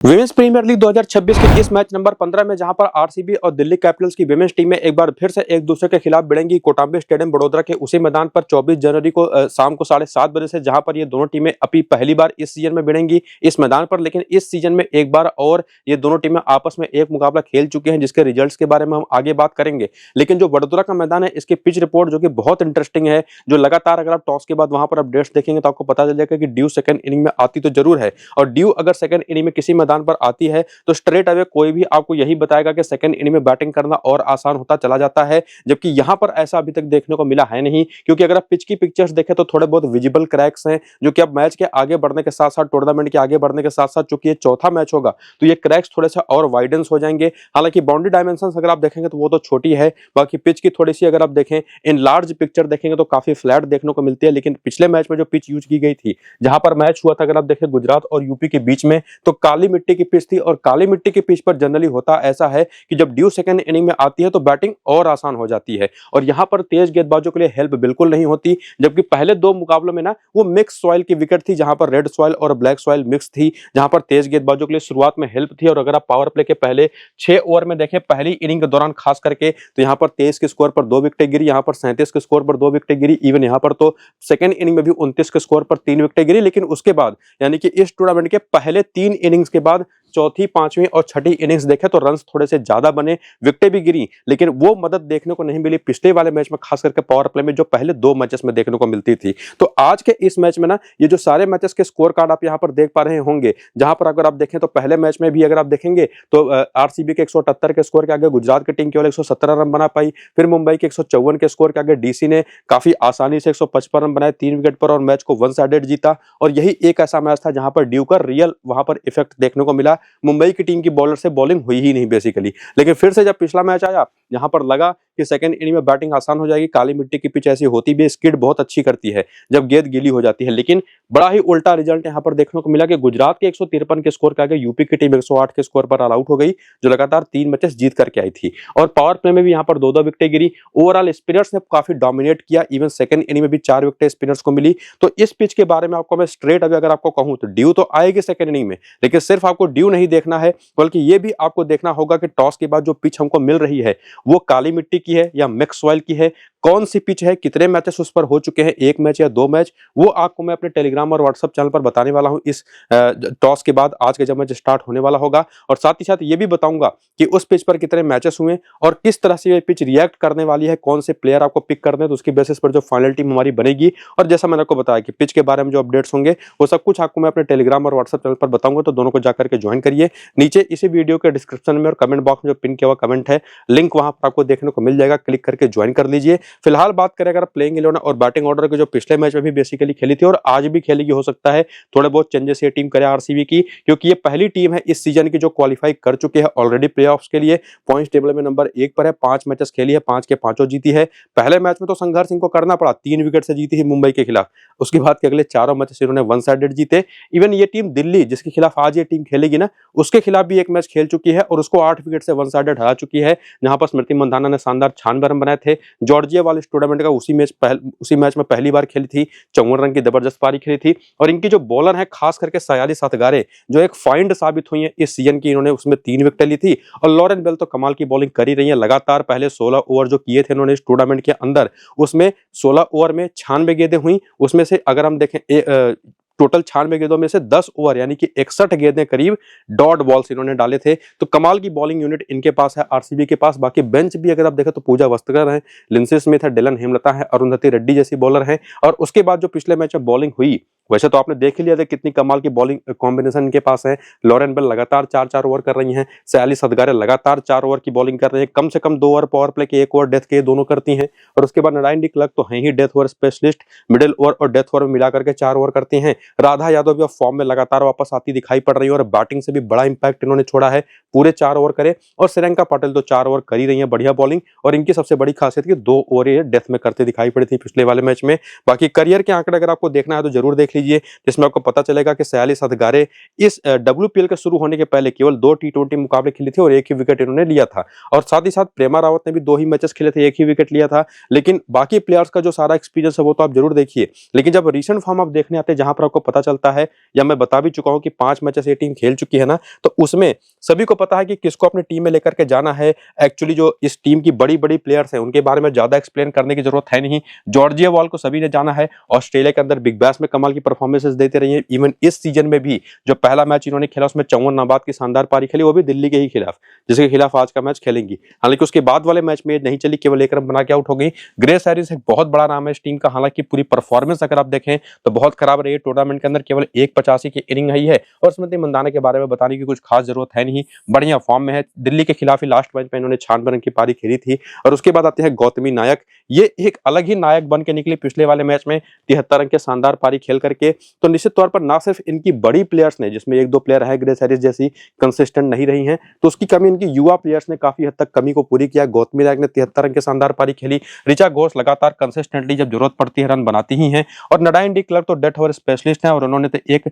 Women's premier league 2026 के इस match number 15 में जहां पर आरसीबी और दिल्ली कैपिटल्स की विमेंस टीमें एक बार फिर से एक दूसरे के खिलाफ भिड़ेंगी कोटंबे स्टेडियम बड़ौदा के उसी मैदान पर 24 जनवरी को शाम को 7:30 बजे से, जहां पर ये दोनों टीमें अभी पहली बार इस सीजन में भिड़ेंगी इस मैदान पर। लेकिन इस सीजन में एक बार और ये दोनों टीमें आपस में एक मुकाबला खेल चुके हैं, जिसके रिजल्ट्स के बारे में हम आगे बात करेंगे। लेकिन जो बड़ौदा का मैदान है, इसकी पिच रिपोर्ट जो कि बहुत इंटरेस्टिंग है, जो लगातार अगर आप टॉस के बाद वहां पर अपडेट्स देखेंगे तो आपको पता चल जाएगा कि ड्यू सेकंड इनिंग में आती तो जरूर है, और ड्यू अगर सेकंड इनिंग में किसी मैदान पर आती है तो स्ट्रेट अवे कोई भी आपको यही बताएगा कि सेकंड इनिंग में बैटिंग करना और आसान होता चला जाता है। जबकि यहां पर ऐसा अभी तक देखने को मिला है नहीं, क्योंकि अगर आप पिच की पिक्चर्स देखें तो थोड़े बहुत विजिबल क्रैक्स हैं, जो कि अब मैच के आगे बढ़ने के साथ साथ, टूर्नामेंट के आगे बढ़ने के साथ साथ, चूंकि ये चौथा मैच होगा तो ये क्रैक्स थोड़े से और वाइडेंस हो जाएंगे। हालांकि बाउंड्री डायमेंशन अगर आप देखेंगे तो वो तो छोटी है, बाकी पिच की थोड़ी सी अगर आप देखें, इन लार्ज पिक्चर देखेंगे तो काफी फ्लैट देखने को मिलती है। लेकिन पिछले मैच में जो पिच यूज की गई थी, जहां पर मैच हुआ था, अगर आप देखें गुजरात और यूपी के बीच में, तो काली मिट्टी की पिच थी, और काली मिट्टी की पिच पर जनरली होता ऐसा है कि जब ड्यू सेकंड इनिंग में आती है तो बैटिंग और आसान हो जाती है, और यहां पर तेज गेंदबाजों के लिए हेल्प बिल्कुल नहीं होती। जबकि पहले दो मुकाबलों में ना वो मिक्स सॉइल की विकेट थी, जहां पर रेड सॉइल और ब्लैक सॉइल मिक्स थी, जहां पर तेज गेंदबाजों के लिए शुरुआत में हेल्प थी। और अगर आप पावर प्ले के पहले 6 ओवर में देखें, पहली इनिंग के दौरान खास करके, तो यहां पर 23 के स्कोर पर 2 विकेटें गिरी, यहां पर 37 के स्कोर पर 2 विकेटें गिरी, इवन यहां पर तो सेकंड इनिंग में भी 29 के स्कोर पर 3 विकेटें गिरी। लेकिन उसके बाद, यानी कि इस टूर्नामेंट के पहले 3 इनिंग्स के बाद चौथी, पांचवी और छठी इनिंग्स देखे तो रन्स थोड़े से ज्यादा बने, विकेटें भी गिरी, लेकिन वो मदद देखने को नहीं मिली पिछले वाले मैच में, खास करके पावर प्ले में, जो पहले 2 मैचेस में देखने को मिलती थी। तो आज के इस मैच में ना, ये जो सारे मैचेस के स्कोर कार्ड आप यहां पर देख पा रहे होंगे, जहां पर अगर आप देखें तो पहले मैच में भी अगर आप देखेंगे तो आरसीबी के 178 के स्कोर के आगे गुजरात की टीम केवल 117 रन बना पाई। फिर मुंबई के 154 के स्कोर के आगे डीसी ने काफी आसानी से 155 रन बनाए 3 विकेट पर, और मैच को 1 साइडेड जीता। और यही एक ऐसा मैच था जहां पर ड्यू का रियल वहां पर इफेक्ट देखने को मिला। मुंबई की टीम की बॉलर से बॉलिंग हुई ही नहीं बेसिकली। लेकिन फिर से जब पिछला मैच आया, यहां पर लगा कि सेकंड इनिंग में बैटिंग आसान हो जाएगी, काली मिट्टी की पिच ऐसी होती भी, स्किड बहुत अच्छी करती है जब गेंद गीली हो जाती है। लेकिन बड़ा ही उल्टा रिजल्ट यहां पर देखने को मिला कि गुजरात के 153 के स्कोर के आगे यूपी की टीम 108 के स्कोर पर ऑल आउट हो गई, जो लगातार 3 मैचेस जीत करके आई थी। और पावर प्ले में भी यहां पर 2-2 विकेटें गिरी। ओवरऑल स्पिनर्स ने काफी डोमिनेट किया, इवन सेकंड इनिंग में भी 4 विकेटें स्पिनर्स को मिली। तो इस पिच के बारे में आपको मैं स्ट्रेट अवे अगर आपको कहूं तो ड्यू तो आएगी सेकंड इनिंग में, लेकिन सिर्फ आपको ड्यू नहीं देखना है, बल्कि ये भी आपको देखना होगा कि टॉस के बाद जो पिच हमको मिल रही है वो काली मिट्टी की है या मिक्स सॉइल की है, कौन सी पिच है, कितने मैचेस उस पर हो चुके हैं, 1 मैच या 2 मैच, वो आपको मैं अपने टेलीग्राम और व्हाट्सएप चैनल पर बताने वाला हूं इस टॉस के बाद, आज के जब मैच स्टार्ट होने वाला होगा। और साथ ही साथ ये भी बताऊंगा कि उस पिच पर कितने मैचेस हुए और किस तरह से ये पिच रिएक्ट करने वाली है, कौन से प्लेयर आपको पिक करने हैं, तो उसकी बेसिस पर जो फाइनल टीम हमारी बनेगी। और जैसा मैंने आपको बताया कि पिच के बारे में जो अपडेट्स होंगे वो सब कुछ आपको मैं अपने टेलीग्राम और व्हाट्सएप चैनल पर बताऊंगा, तो दोनों को जाकर के ज्वाइन करिए। नीचे इसी वीडियो के डिस्क्रिप्शन में और कमेंट बॉक्स में जो पिन किया हुआ कमेंट है, लिंक वहां पर आपको देखने को मिल जाएगा, क्लिक करके ज्वाइन कर लीजिए। फिलहाल बात करें अगर प्लेइंग 11 और बैटिंग ऑर्डर के, जो पिछले मैच में भी बेसिकली खेली थी और आज भी खेलेगी, हो सकता है थोड़े बहुत चेंजेस ये टीम करे आरसीबी की, क्योंकि ये पहली टीम है इस सीजन की जो क्वालिफाई कर चुकी है ऑलरेडी प्लेऑफ्स के लिए। पॉइंट्स टेबल में नंबर 1 पर है, 5 मैचेस खेली है, 5 के 5 जीती है। पहले मैच में तो संघर्ष इनको करना पड़ा, 3 विकेट से जीती है मुंबई के खिलाफ, उसके बाद के अगले 4 मैचेस इन्होंने 1 साइडेड जीते। इवन ये टीम दिल्ली, जिसके खिलाफ आज ये टीम खेलेगी ना, उसके खिलाफ भी एक मैच खेल चुकी है और उसको 8 विकेट से 1 साइडेड हरा चुकी है, जहां पर स्मृति मंधाना ने शानदार 96 रन बनाए थे। जॉर्जिया वाले टूर्नामेंट का उसी मैच में पहली बार खेली थी, 54 रन की जबरदस्त पारी खेली थी। और इनकी जो बॉलर है, खास करके सयाली सातगारे, जो एक फाइंड साबित हुई है इस सीजन की, इन्होंने उसमें 3 विकेट ली थी। और लॉरेन बेल तो कमाल की बॉलिंग कर ही रही है लगातार। पहले 16 ओवर जो किए थे इन्होंने इस टूर्नामेंट के अंदर, उसमें 16 ओवर में 96 गेंदें हुई, उसमें से अगर हम देखें टोटल 96 गेंदों में से 10 ओवर यानी कि 61 गेंदें करीब डॉट बॉल्स इन्होंने डाले थे। तो कमाल की बॉलिंग यूनिट इनके पास है आरसीबी के पास। बाकी बेंच भी अगर आप देखें तो पूजा वस्त्रकर है, लिंसी स्मिथ है, डिलन हेमलता है, अरुंधति रेड्डी जैसी बॉलर है। और उसके बाद जो पिछले मैच में बॉलिंग हुई, वैसे तो आपने देख ही लिया था कितनी कमाल की बॉलिंग कॉम्बिनेशन इनके पास है। लॉरेन बेल लगातार 4-4 ओवर कर रही हैं, सयाली सदगारे लगातार 4 ओवर की बॉलिंग कर रहे हैं, कम से कम 2 ओवर पावर प्ले के, 1 ओवर डेथ के, दोनों करती हैं। और उसके बाद नारायण डी क्लर्क तो है ही death over specialist, middle over और डेथ ओवर में मिलाकर के 4 ओवर करती हैं। राधा यादव भी फॉर्म में लगातार वापस आती दिखाई पड़ रही है और बैटिंग से भी बड़ा इंपैक्ट इन्होंने छोड़ा है, पूरे 4 ओवर करे। और श्रेयंका पटेल तो 4 ओवर कर ही रही है, बढ़िया बॉलिंग। और इनकी सबसे बड़ी खासियत कि 2 ओवर ये डेथ में करते दिखाई पड़ी थी पिछले वाले मैच में। बाकी करियर के आंकड़े अगर आपको देखना है तो जरूर देख लीजिए। लीजिए, जिसमें आपको पता चलेगा कि सयाली सदगारे इस WPL के शुरू होने के पहले केवल 2 T20 मुकाबले खेले थे और एक ही विकेट इन्होंने लिया था। और साथ ही साथ प्रेमा रावत ने भी 2 ही मैचेस खेले थे, एक ही विकेट लिया था। लेकिन बाकी प्लेयर्स का जो सारा एक्सपीरियंस है वो तो आप जरूर देखिए, लेकिन जब रीसेंट फॉर्म आप देखने आते हैं जहां पर आपको पता चलता है, या मैं बता भी चुका हूं कि 5 मैचेस ये टीम खेल चुकी है ना, तो उसमें सभी को पता है कि किसको अपनी टीम में लेकर के जाना है। एक्चुअली जो इस टीम की बड़ी-बड़ी प्लेयर्स हैं उनके बारे में ज्यादा एक्सप्लेन करने की जरूरत है नहीं। जॉर्जिया वॉल को सभी ने जाना है, ऑस्ट्रेलिया के अंदर बिग बैश में कमाल की परफॉर्मेंसेस देते रही हैं। इवन इस सीजन में भी जो पहला मैच इन्होंने खेला उसमें 54 नाबाद की शानदार पारी खेली, वो भी दिल्ली के ही खिलाफ, जिसके खिलाफ आज का मैच खेलेंगी। हालांकि उसके बाद वाले मैच में नहीं चली, केवल 1 रन बना के आउट हो गई। ग्रेस हैरिस एक बहुत बड़ा नाम है इस टीम का, हालांकि पूरी परफॉर्मेंस अगर आप देखें तो बहुत खराब रही है। टूर्नामेंट के अंदर केवल 1.85 की इनिंग आई है और स्मृति मंदाना के बारे में बताने की कुछ खास जरूरत है नहीं, बढ़िया फॉर्म में है। दिल्ली के खिलाफ ही लास्ट मैच में इन्होंने 96 रन की पारी खेली थी। और उसके बाद आते हैं गौतमी नायक, ये एक अलग ही नायक बन के निकली पिछले वाले मैच में 73 रन के शानदार पारी खेल करके। तो निश्चित तौर पर ना सिर्फ इनकी बड़ी प्लेयर्स ने, जिसमें 1-2 प्लेयर है ग्रेस हैरिस जैसी, कंसिस्टेंट नहीं रही हैं, तो उसकी कमी इनकी युवा प्लेयर्स ने काफी हद तक कमी को पूरी किया। गौतमी नायक ने 73 रन के शानदार पारी खेली। ऋचा घोष लगातार कंसिस्टेंटली जब जरूरत पड़ती है रन बनाती ही हैं। और नडाइन डी क्लर्क तो डेथ ओवर स्पेशलिस्ट हैं, और उन्होंने तो एक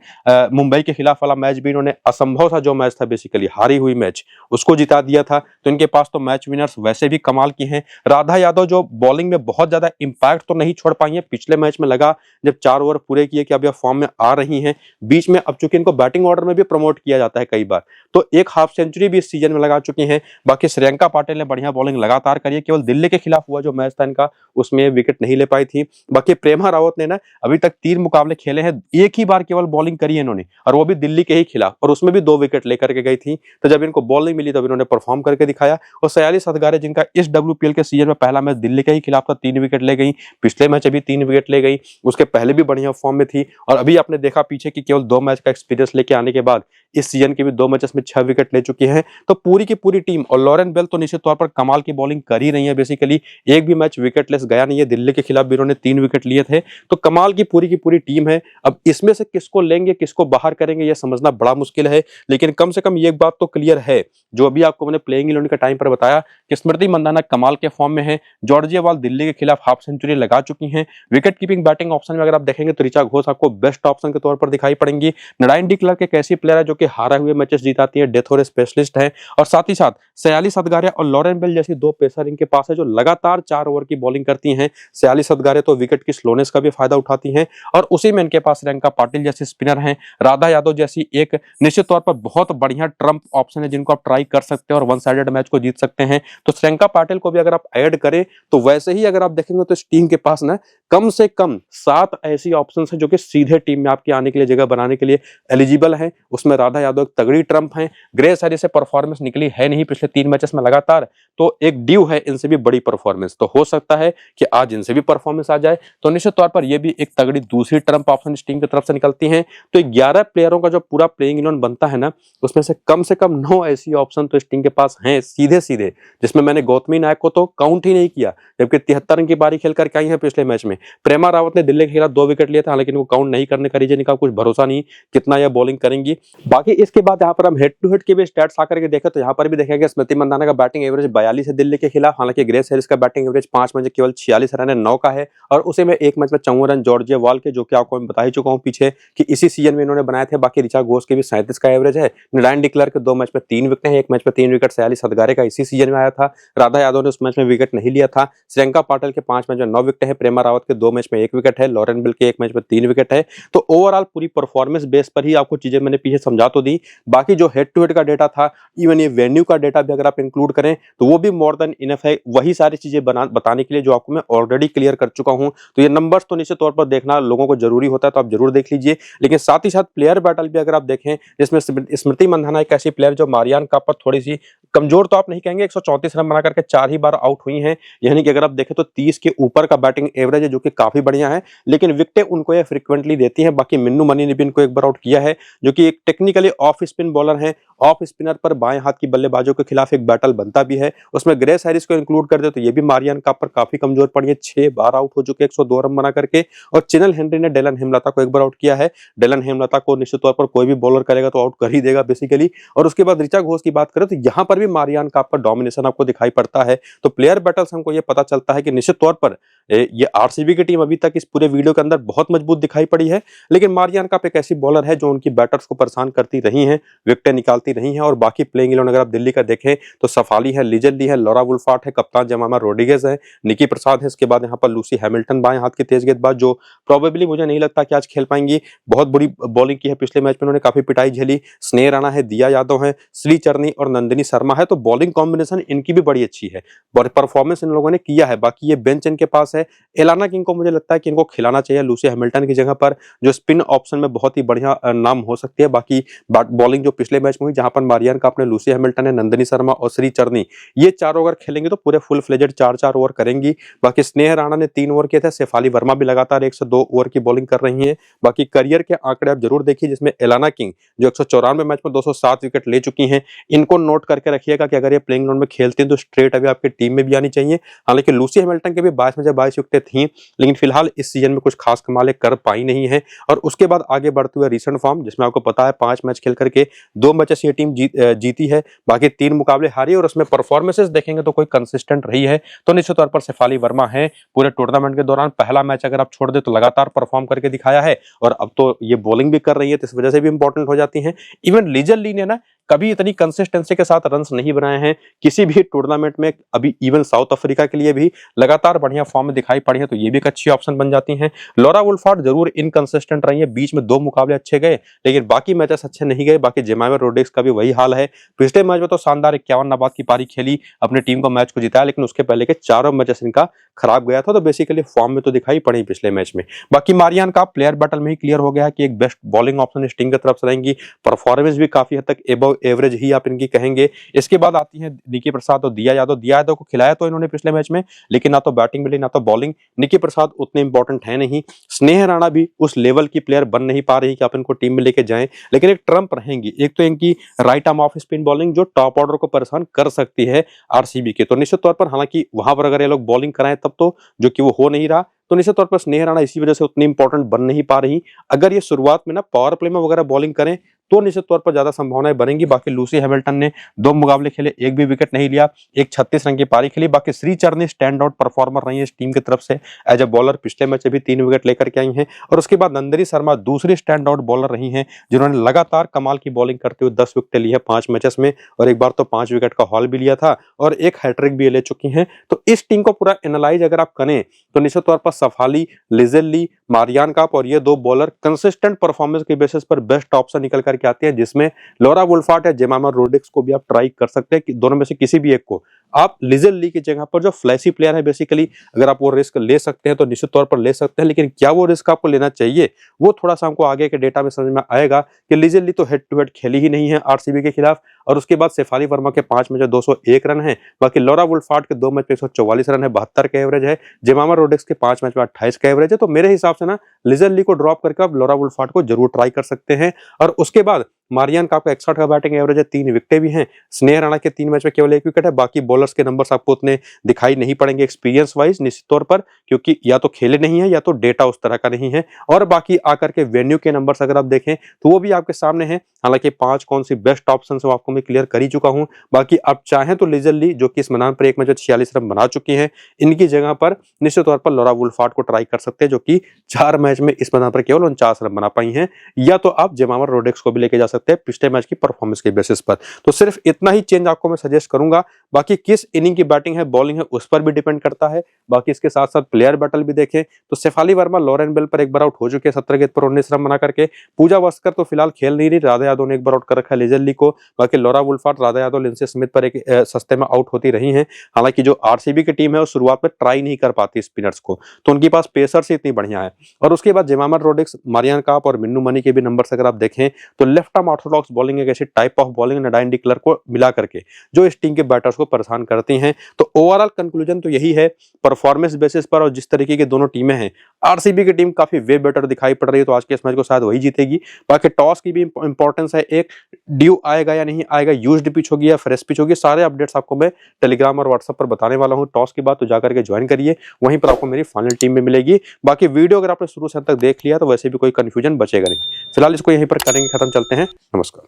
मुंबई के खिलाफ वाला मैच भी इन्होंने असंभव सा जो मैच था, बेसिकली हारी हुई मैच, उसको जिता दिया था। तो इनके पास तो मैच विनर्स वैसे भी कमाल की हैं। राधा यादव जो बॉलिंग में बहुत ज्यादा इंपैक्ट तो नहीं छोड़ पाई है, पिछले मैच में लगा जब 4 ओवर पूरे किए कि अब यह फॉर्म में आ रही हैं। बीच में अब चूंकि इनको बैटिंग ऑर्डर में भी प्रमोट किया जाता है कई बार, तो एक हाफ सेंचुरी भी इस सीजन में लगा चुकी हैं। बाकी श्रेयंका पाटिल ने बढ़िया बॉलिंग लगातार करी है, केवल दिल्ली के खिलाफ हुआ जो मैच था इनका उसमें विकेट नहीं ले पाई थी। बाकी प्रेमा रावत ने ना अभी तक 3 मुकाबले खेले हैं, एक ही बार केवल बॉलिंग करी है इन्होंने, और वो भी दिल्ली के ही खिलाफ, और उसमें भी 2 विकेट लेकर के गई थी। तो जब इनको बॉल नहीं मिली तब इन्होंने परफॉर्म करके दिखाया। और सयाली सदगारे जिनका इस WPL के सीजन में पहला मैच दिल्ली के ही खिलाफ था, 3 विकेट ले गई। पिछले मैच अभी 3 विकेट ले गई, उसके पहले भी बढ़िया फॉर्म में थी। और अभी आपने देखा पीछे की केवल 2 मैच का एक्सपीरियंस लेके आने के बाद इस सीजन के भी 2 मैचेस में 6 विकेट ले चुकी हैं। तो पूरी की पूरी टीम, और लॉरेन बेल तो निश्चित तौर पर कमाल की बॉलिंग कर ही रही है। बेसिकली एक भी मैच विकेटलेस गया नहीं है, दिल्ली के खिलाफ भी इन्होंने 3 विकेट लिए थे। तो कमाल की पूरी टीम है। अब इसमें से किसको लेंगे, किसको बाहर करेंगे, यह समझना बड़ा मुश्किल है। लेकिन कम से कम ये बात तो क्लियर है, जो अभी आपको मैंने प्लेइंग 11 का टाइम पर बताया, कि स्मृति मंदाना कमाल के फॉर्म में है। जॉर्जिया वॉल दिल्ली के खिलाफ हाफ सेंचुरी लगा चुकी हैं। विकेट कीपिंग बैटिंग ऑप्शन में अगर आप देखेंगे तो ऋचा घोष आपको बेस्ट ऑप्शन के तौर पर दिखाई पड़ेंगी। नडाइन डी क्लर्क एक ऐसी प्लेयर है जो कि हारे हुए मैचेस जीताती है, डेथ ओवर स्पेशलिस्ट है। और साथ ही साथ सयाली सदगारे और लॉरेन बेल जैसी 2 पेसर इनके पास है जो लगातार 4 ओवर की बॉलिंग करती हैं। सयाली सदगारे तो विकेट की स्लोनेस का भी फायदा उठाती हैं, और उसी में इनके पास श्रेयंका पाटिल जैसी स्पिनर हैं। राधा यादव जैसी एक निश्चित तौर पर बहुत बढ़िया ट्रम्प ऑप्शन है जिनको आप ट्राई कर सकते हैं और वन साइडेड मैच को जीत सकते हैं। तो श्रेयंका पाटिल को भी अगर आप ऐड करें तो वैसे ही अगर आप देखेंगे तो इस टीम के पास ना कम से कम 7 ऐसी ऑप्शन है जो कि सीधे टीम में आपके आने के लिए, जगह बनाने के लिए एलिजिबल है। उसमें राधा यादव एक तगड़ी ट्रम्प है। ग्रेस हैरिस से परफॉर्मेंस निकली है नहीं पिछले 3 मैचेस में लगातार, तो एक ड्यू है इनसे भी बड़ी परफॉर्मेंस। तो हो सकता है कि आज इनसे भी परफॉर्मेंस आ जाए, तो निश्चित तौर पर यह भी एक तगड़ी दूसरी ट्रम्प ऑप्शन इस टीम की तरफ से निकलती है। तो 11 प्लेयरों का जो पूरा प्लेइंग 11 बनता है ना, उसमें से कम 9 ऐसी ऑप्शन तो इस टीम के पास हैं सीधे सीधे, जिसमें मैंने गौतमी नायक को तो काउंट ही नहीं किया, जबकि 73 रन की पारी खेल करके आई है पिछले मैच में। प्रेमा रावत ने दिल्ली के खिलाफ 2 विकेट लिए थे, हालांकि इनको काउंट नहीं करने का रीजन का कुछ भरोसा नहीं कितना यह बॉलिंग करेंगी। बाकी इसके बाद यहाँ पर हम हेड टू हेड के भी स्टैट्स आकर के देखें तो यहाँ पर भी देखेंगे स्मृति मंदाना का बैटिंग एवरेज 42 है दिल्ली के खिलाफ, हालांकि ग्रेस हैरिस का बैटिंग एवरेज 5 मैच केवल 46 रन है, 9 का है। और उसी में 1 मैच में 54 रन जॉर्जिया वॉल के, जो कि आपको मैं बता ही चुका हूँ पीछे कि इसी सीजन में इन्होंने बनाए थे। बाकी ऋचा घोष के भी 37 का एवरेज है। नडाइन डी क्लर्क के 2 मैच में 3 विकेट है, 1 मैच में 3 विकेट सयाली सदगारे का इसी सीजन में आया था। राधा यादव ने उस मैच में विकेट नहीं लिया था। श्रेयंका पाटिल के 5 मैच में 9 विकेट है। प्रेमा रावत के 2 मैच में 1 विकेट है। लॉरेन बेल के 1 मैच में 3 विकेट है। तो ओवरऑल पूरी परफॉर्मेंस बेस पर ही आपको चीजें मैंने पीछे समझा तो दी। बाकी जो हेड टू हेड का डेटा था, इवन ये वेन्यू का डेटा भी अगर आप इंक्लूड करें तो वो भी मोर देन इनफ है, वही सारी चीजें बताने के लिए जो आपको मैं ऑलरेडी क्लियर कर चुका हूं। तो ये नंबर्स तो निश्चित तौर पर देखना लोगों को जरूरी होता है, तो आप जरूर देख लीजिए। लेकिन साथ ही साथ प्लेयर बैटल भी अगर आप देखें, जिसमें स्मृति मंदाना एक ऐसी प्लेयर जो मारियान कापर थोड़ी सी कमजोर तो आप नहीं कहेंगे, 134 रन बना करके 4 ही बार आउट हुई हैं, यानी कि अगर आप देखें तो 30 के ऊपर का बैटिंग एवरेज है, जो कि काफी बढ़िया है। लेकिन विकेटें उनको ये फ्रीक्वेंटली देती हैं। बाकी मिन्नू मनी ने भी इनको एक बार आउट किया है, जो कि एक टेक्निकली ऑफ स्पिन बॉलर है। ऑफ स्पिनर पर बाएं हाथ की बल्लेबाजों के खिलाफ एक बैटल बनता भी है। उसमें ग्रेस हैरिस को इंक्लूड कर दे तो ये भी मारियान कापर काफी कमजोर पड़ी है, 6 बार आउट हो चुके 102 रन बना करके। और चिनल हेनरी ने डेलन हेमलता को एक बार आउट किया है। डेलन हेमलता को निश्चित तौर पर कोई भी बॉलर करेगा तो आउट कर ही देगा बेसिकली। और उसके बाद ऋचा घोष की बात करें तो यहाँ पर भी मारियान कापर डोमिनेशन आपको दिखाई पड़ता है। तो प्लेयर बैटल्स हमको ये पता चलता है कि निश्चित तौर पर ये आरसीबी की टीम अभी तक इस पूरे वीडियो के अंदर बहुत मजबूत दिखाई पड़ी है, लेकिन मारियान काप एक ऐसी बॉलर है जो उनकी बैटर्स को परेशान करती रही हैं, विकेटें निकालती रही हैं। और बाकी प्लेइंग 11 अगर आप दिल्ली का देखें तो सफाली है, लिजल ली है, लॉरा वुल्फार्ट है, कप्तान जमामा रोड्रिगेज है, निकी प्रसाद है, इसके बाद यहाँ पर लूसी हैमिल्टन बाएं हाथ की तेज गेंदबाज जो प्रोबेबली मुझे नहीं लगता कि आज खेल पाएंगी। बहुत बुरी बॉलिंग की है, पिछले मैच में उन्होंने काफी पिटाई झेली। स्नेह राणा है, दिया यादव है, श्री चरनी और नंदिनी शर्मा है, तो बॉलिंग कॉम्बिनेशन इनकी भी बड़ी अच्छी है, परफॉर्मेंस इन लोगों ने किया है। बाकी ये बेंच इनके पास है। एलाना किंग को मुझे लगता है कि इनको खिलाना चाहिए लूसी हैमिल्टन की जगह पर, जो स्पिन ऑप्शन में बहुत ही बढ़िया नाम हो सकती है। बाकी बॉलिंग जो पिछले मैच में हुई जहां पर मारियान का अपने लूसी हैमिल्टन है, नंदिनी शर्मा और श्री चरनी, ये 4 ओवर खेलेंगे तो पूरे फुल फ्लेजेड 4-4 ओवर करेंगी। बाकी स्नेह राणा ने 3 ओवर किए थे, शेफाली वर्मा भी लगातार 102 ओवर की बॉलिंग कर रही है। बाकी करियर के आंकड़े आप जरूर देखिए, जिसमें एलाना किंग जो 194 मैच में 207 विकेट ले चुकी हैं, इनको नोट करके रखिएगा कि अगर ये प्लेइंग ग्राउंड में खेलती हैं तो स्ट्रेट अभी आपकी टीम में भी आनी चाहिए। हालांकि लूसी हैमिल्टन के भी 22 में से 22 विकेटें थी, लेकिन फिलहाल इस सीजन में कुछ खास कमाल कर पाई नहीं है। और उसके बाद आगे बढ़ते हुए रिसेंट फॉर्म, जिसमें आपको पता है 5 मैच खेल करके 2 मैच से ये टीम जीती है, बाकी 3 मुकाबले हारी, और उसमें परफॉर्मेंसेस देखेंगे तो कोई कंसिस्टेंट रही है। तो निश्चित तौर पर शेफाली वर्मा है, पूरे टूर्नामेंट के दौरान पहला मैच अगर आप छोड़ दे तो लगातार परफॉर्म करके दिखाया है, और अब तो ये बॉलिंग भी कर रही है, तो इस वजह से भी इंपॉर्टेंट हो जाती है। इवन लिजल ली ने ना कभी इतनी कंसिस्टेंसी के साथ रन्स नहीं बनाए हैं किसी भी टूर्नामेंट में, अभी इवन साउथ अफ्रीका के लिए भी लगातार बढ़िया फॉर्म में दिखाई पड़ी है, तो ये भी एक अच्छी ऑप्शन बन जाती हैं। लॉरा वुल्फार्ट जरूर इनकंसिस्टेंट रही है, बीच में 2 मुकाबले अच्छे गए लेकिन बाकी मैचेस अच्छे नहीं गए। बाकी जेमामा रोड्रिगेज का भी वही हाल है, पिछले मैच में तो शानदार 51 नाबाद की पारी खेली, अपनी टीम को मैच को जिताया, लेकिन उसके पहले के 4 मैचेस इनका खराब गया था, तो बेसिकली फॉर्म में तो दिखाई पड़ी पिछले मैच में। बाकी मारियान का प्लेयर बैटल में ही क्लियर हो गया है कि एक बेस्ट बॉलिंग ऑप्शन इस टीम की तरफ से रहेंगी, परफॉर्मेंस भी काफी हद तक एबव एवरेज ही आप इनकी कहेंगे। इसके बाद आती है निकी प्रसाद और दिया यादव। दिया यादव को खिलाया तो इन्होंने पिछले मैच में, लेकिन ना तो बैटिंग मिली ना तो बॉलिंग। निकी प्रसाद उतने इंपॉर्टेंट है नहीं, स्नेह राणा भी उस लेवल की प्लेयर बन नहीं पा रही कि आप इनको टीम में लेके जाएं, लेकिन एक ट्रम्प रहेंगी। एक तो इनकी right arm off spin bowling जो टॉप ऑर्डर को परेशान कर सकती है आरसीबी के, तो निश्चित तौर पर हालांकि वहां पर अगर ये लोग बॉलिंग कराएं तब तो, जो कि वो हो नहीं रहा, तो निश्चित तौर पर स्नेह राणा इसी वजह से उतनी इंपॉर्टेंट बन नहीं पा रही। अगर ये शुरुआत में ना पावर प्ले में वगैरह बॉलिंग करें तो निश्चित तौर पर ज्यादा संभावनाएं बनेंगी। बाकी लूसी हैमिल्टन ने 2 मुकाबले खेले, एक भी विकेट नहीं लिया, एक 36 रन की पारी खेली। बाकी श्री चरनी स्टैंड आउट परफॉर्मर रही है इस टीम की तरफ से एज ए बॉलर, पिछले मैच से भी 3 विकेट लेकर के आई हैं। और उसके बाद नंदिनी शर्मा दूसरी स्टैंड आउट बॉलर रही हैं, जिन्होंने लगातार कमाल की बॉलिंग करते हुए 10 विकेट ली है 5 मैचेस में, और एक बार तो 5 विकेट का हॉल भी लिया था और एक हैट्रिक भी ले चुकी हैं। तो इस टीम को पूरा एनालाइज अगर आप करें तो निश्चित तौर पर सफाली, लिजल ली, मारियान काप और ये 2 बॉलर कंसिस्टेंट परफॉर्मेंस के बेसिस पर बेस्ट ऑप्शन निकल करके आते हैं, जिसमें लॉरा वुल्फार्ट या जेमामा रोड्रिगेज को भी आप ट्राई कर सकते हैं कि दोनों में से किसी भी एक को आप लिजल ली की जगह पर, जो फ्लैशी प्लेयर है बेसिकली, अगर आप वो रिस्क ले सकते हैं तो निश्चित तौर पर ले सकते हैं। लेकिन क्या वो रिस्क आपको लेना चाहिए, वो थोड़ा सा हमको आगे के डेटा में समझ में आएगा कि लिजल ली तो हेड टू हेड खेली ही नहीं है आरसीबी के खिलाफ, और उसके बाद शेफाली वर्मा के 5 मैच 201 रन है। बाकी लॉरा वुल्फार्ट के 2 मैच पे 144 रन है, 72 का एवरेज है। जेमामा रोड्रिगेज के 5 मैच में 28 का एवरेज है। तो मेरे हिसाब से ना लिजल ली को ड्रॉप करके आप लॉरा वुल्फार्ट को जरूर ट्राई कर सकते हैं। और उसके बाद मारियान का आपका 61 का बैटिंग एवरेज है, 3 विकेटें भी हैं। स्नेह राणा के 3 मैच में केवल 1 विकेट है। बाकी बॉलर्स के नंबर्स आपको उतने दिखाई नहीं पड़ेंगे एक्सपीरियंस वाइज निश्चित तौर पर, क्योंकि या तो खेले नहीं है या तो डेटा उस तरह का नहीं है। और बाकी आकर के वेन्यू के नंबर्स अगर आप देखें तो वो भी आपके सामने हैं। हालांकि 5 कौन सी बेस्ट ऑप्शन है आपको मैं क्लियर कर ही चुका हूं। बाकी आप चाहें तो लिजल ली, जो कि इस मैदान पर 1 मैच में 46 रन बना चुकी हैं, इनकी जगह पर निश्चित तौर पर लॉरा वुल्फार्ट को ट्राई कर सकते हैं, जो कि 4 मैच में इस मैदान पर केवल 49 रन बना पाई हैं। या तो आप जेमामा रोड्रिगेज को भी लेके जा सकते हैं पिछले मैच की परफॉर्मेंस के बेसिस पर। तो सिर्फ इतना ही चेंज आपको मैं सजेस्ट करूंगा। बाकी किस इनिंग की बैटिंग है, बॉलिंग है, उस पर भी डिपेंड करता है। बाकी इसके साथ साथ प्लेयर बैटल भी देखें तो शेफाली वर्मा लॉरेन बेल पर एक बार आउट हो चुके हैं 17 गेंद पर 19 रन बना करके। पूजा वास्कर तो फिलहाल खेल नहीं रही, राधा यादव ने एक बार आउट कर रखा है लिजल ली को। बाकी Laura Wolvaardt, Radha Yadav, Lindsay Smith पर एक सस्ते में आउट होती रही हैं। हालांकि जो आरसीबी की टीम है वो शुरुआत में ट्राई नहीं कर पाती स्पिनर्स को, तो उनके पास पेसर्स इतनी बढ़िया है। और उसके बाद जेमामा रोड्रिगेज, मारियान काप और मिन्नू मनी के भी नंबर्स अगर आप देखें तो लेफ्ट आर्म ऑर्थोडॉक्स बॉलिंग एक ऐसी टाइप ऑफ बॉलिंग नडाइन डिक्लर को मिला करके जो इस टीम के बैटर्स को परेशान करती हैं। तो ओवरऑल कंक्लूजन तो यही है, परफॉर्मेंस बेसिस पर और जिस तरीके की दोनों टीमें हैं, आरसीबी की टीम काफी वे बेटर दिखाई पड़ रही है, तो आज के इस मैच को शायद वही जीतेगी। बाकी टॉस की भी इंपॉर्टेंस है, एक ड्यू आएगा या नहीं आएगा, यूज्ड पिच होगी या फ्रेश पिच होगी, सारे अपडेट्स आपको मैं टेलीग्राम और व्हाट्सएप पर बताने वाला हूं। टॉस की बात तो जाकर के ज्वाइन करिए, वहीं पर आपको मेरी फाइनल टीम में मिलेगी। बाकी वीडियो अगर आपने शुरू से अंत तक देख लिया तो वैसे भी कोई कंफ्यूजन बचेगा नहीं। फिलहाल इसको यहीं पर करेंगे खत्म, चलते हैं, नमस्कार।